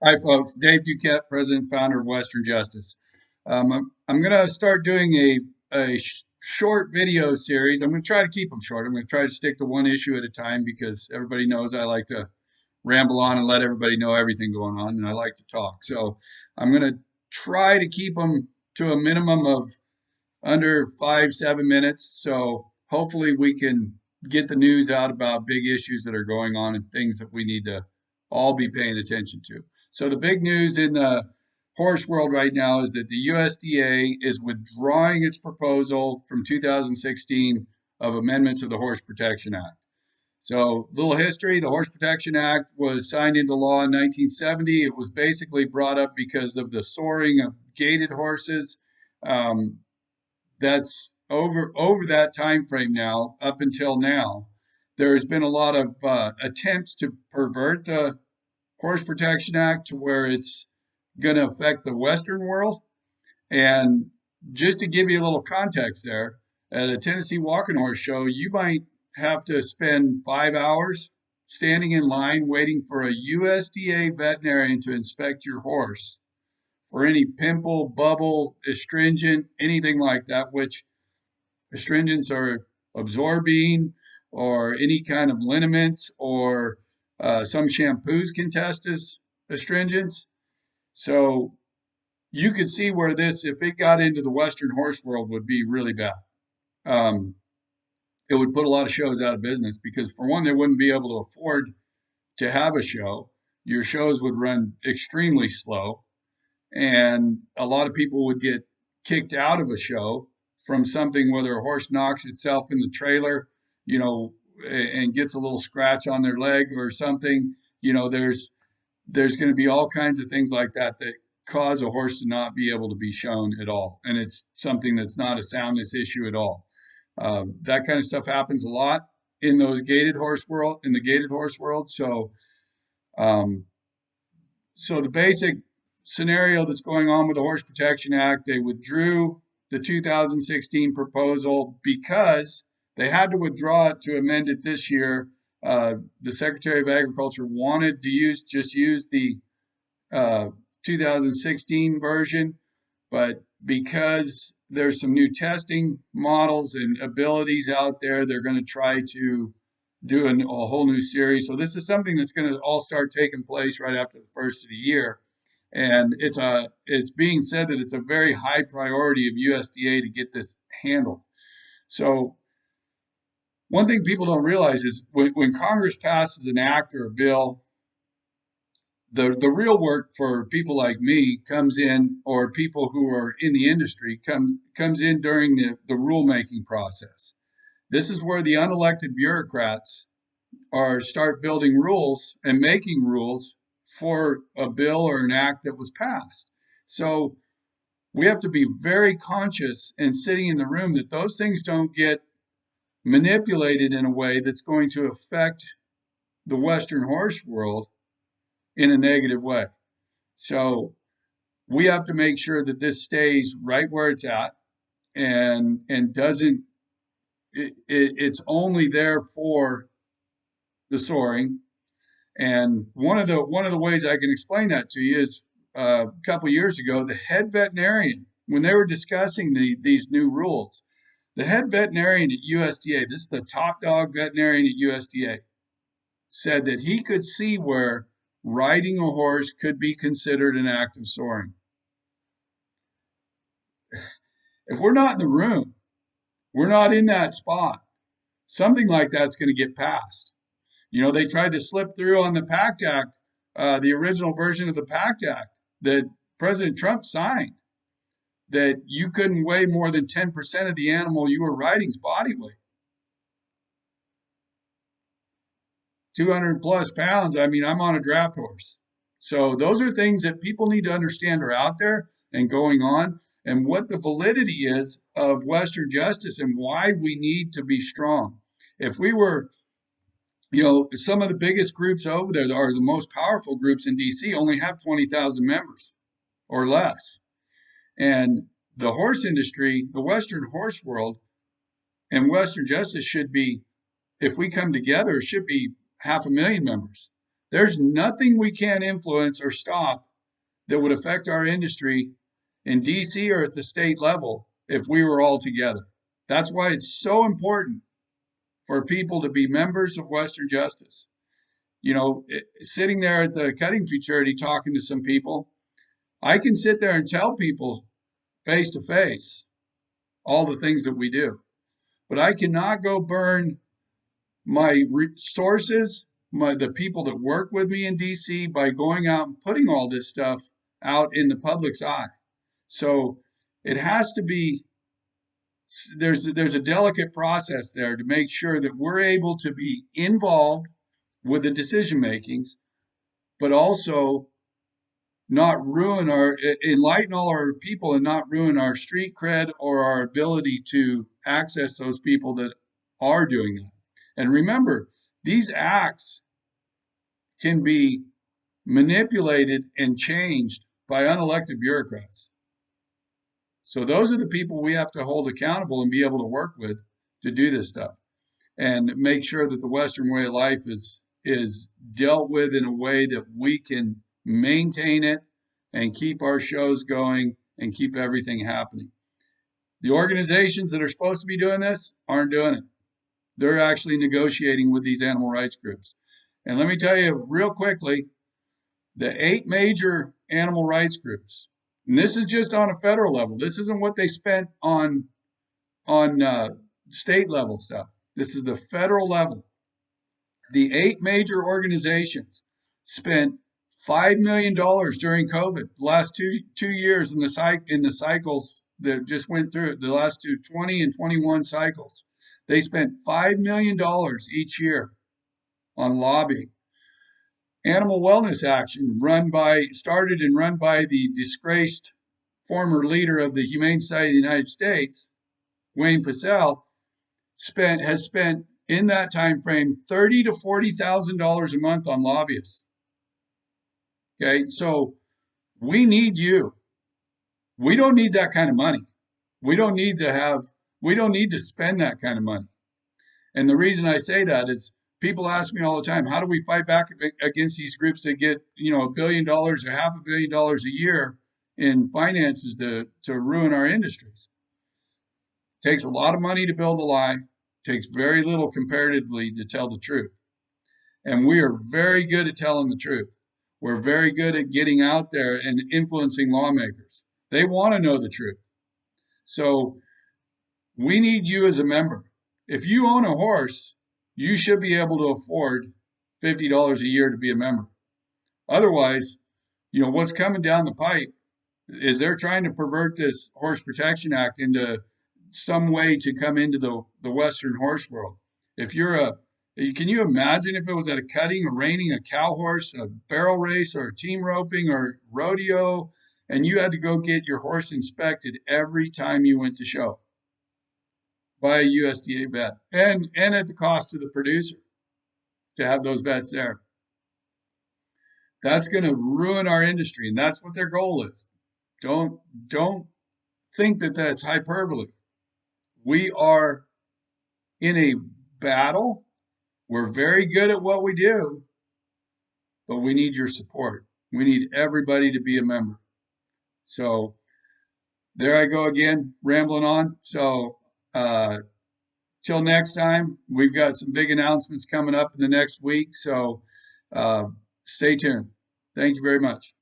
Hi, folks. Dave Duquette, President and Founder of Western Justice. I'm going to start doing a short video series. I'm going to try to keep them short. I'm going to try to stick to one issue at a time because everybody knows I like to ramble on and let everybody know everything going on, and I like to talk. So I'm going to try to keep them to a minimum of under 5, 7 minutes. So hopefully we can get the news out about big issues that are going on and things that we need to all be paying attention to. So the big news in the horse world right now is that the USDA is withdrawing its proposal from 2016 of amendments of the Horse Protection Act. So, little history, the Horse Protection Act was signed into law in 1970. It was basically brought up because of the soaring of gaited horses. Um, that's over that time frame now, up until now. There's been a lot of attempts to pervert the Horse Protection Act to where it's going to affect the Western world. And just to give you a little context there, at a Tennessee walking horse show, you might have to spend 5 hours standing in line waiting for a USDA veterinarian to inspect your horse for any pimple, bubble, astringent, anything like that, which astringents are absorbing or any kind of liniments or some shampoos can test as astringents. So you could see where this, if it got into the Western horse world, would be really bad. Um, it would put a lot of shows out of business because, for one, they wouldn't be able to afford to have a show. Your shows would run extremely slow, and a lot of people would get kicked out of a show from something, whether a horse knocks itself in the trailer, you know, and gets a little scratch on their leg or something. You know, there's going to be all kinds of things like that that cause a horse to not be able to be shown at all, and it's something that's not a soundness issue at all. That kind of stuff happens a lot in those gaited horse world, in the gaited horse world. Um, so the basic scenario that's going on with the Horse Protection Act, they withdrew the 2016 proposal because they had to withdraw it to amend it this year. The Secretary of Agriculture wanted to use the uh, 2016 version, but because there's some new testing models and abilities out there, they're going to try to do a whole new series. So this is something that's going to all start taking place right after the first of the year. And it's being said that it's a very high priority of USDA to get this handled. So one thing people don't realize is when Congress passes an act or a bill, the real work for people like me comes in, or people who are in the industry comes in during the rulemaking process. This is where the unelected bureaucrats are start building rules and making rules for a bill or an act that was passed. So we have to be very conscious and sitting in the room that those things don't get manipulated in a way that's going to affect the Western horse world in a negative way. So we have to make sure that this stays right where it's at and doesn't it's only there for the soaring. And one of the ways I can explain that to you is a couple of years ago, the head veterinarian, when they were discussing these new rules, the head veterinarian at USDA, this is the top dog veterinarian at USDA, said that he could see where riding a horse could be considered an act of soaring. If we're not in the room, we're not in that spot, something like that's going to get passed. You know, they tried to slip through on the PACT Act, the original version of the PACT Act that President Trump signed, that you couldn't weigh more than 10% of the animal you were riding's body weight. 200 plus pounds. I mean, I'm on a draft horse. So those are things that people need to understand are out there and going on, and what the validity is of Western justice and why we need to be strong. If we were, you know, some of the biggest groups over there are the most powerful groups in DC only have 20,000 members or less. And the horse industry, the Western horse world, and Western justice should be, if we come together, should be 500,000 members. There's nothing we can't influence or stop that would affect our industry in DC or at the state level if we were all together. That's why it's so important for people to be members of Western Justice. You know, sitting there at the cutting futurity talking to some people, I can sit there and tell people face to face all the things that we do, but I cannot go burn my resources, the people that work with me in DC by going out and putting all this stuff out in the public's eye. So it has to be there's a delicate process there to make sure that we're able to be involved with the decision makings, but also not ruin our enlighten all our people and not ruin our street cred or our ability to access those people that are doing that. And remember, these acts can be manipulated and changed by unelected bureaucrats. So those are the people we have to hold accountable and be able to work with to do this stuff and make sure that the Western way of life is dealt with in a way that we can maintain it and keep our shows going and keep everything happening. The organizations that are supposed to be doing this aren't doing it. They're actually negotiating with these animal rights groups. And let me tell you real quickly, the 8 major animal rights groups, and this is just on a federal level. This isn't what they spent on state level stuff. This is the federal level. The 8 major organizations spent $5 million during COVID. The last two years in the cycles that just went through the last 20 and 21 cycles, they spent $5 million each year on lobbying. Animal Wellness Action, started and run by the disgraced former leader of the Humane Society of the United States, Wayne Pacelle, has spent in that time frame $30,000 to $40,000 a month on lobbyists. Okay, so we need you. We don't need that kind of money. We don't need to spend that kind of money. And the reason I say that is people ask me all the time, how do we fight back against these groups that get, $1 billion or $500 million a year in finances to ruin our industries? It takes a lot of money to build a lie, takes very little comparatively to tell the truth. And we are very good at telling the truth. We're very good at getting out there and influencing lawmakers. They want to know the truth. So we need you as a member. If you own a horse, you should be able to afford $50 a year to be a member. Otherwise, what's coming down the pipe is they're trying to pervert this Horse Protection Act into some way to come into the Western horse world. Can you imagine if it was at a cutting or reining, a cow horse, a barrel race, or team roping, or rodeo, and you had to go get your horse inspected every time you went to show by a USDA vet, and at the cost to the producer to have those vets there. That's going to ruin our industry, and that's what their goal is. Don't think that that's hyperbole. We are in a battle. We're very good at what we do, but we need your support. We need everybody to be a member. So there I go again, rambling on. So till next time, we've got some big announcements coming up in the next week. So stay tuned. Thank you very much.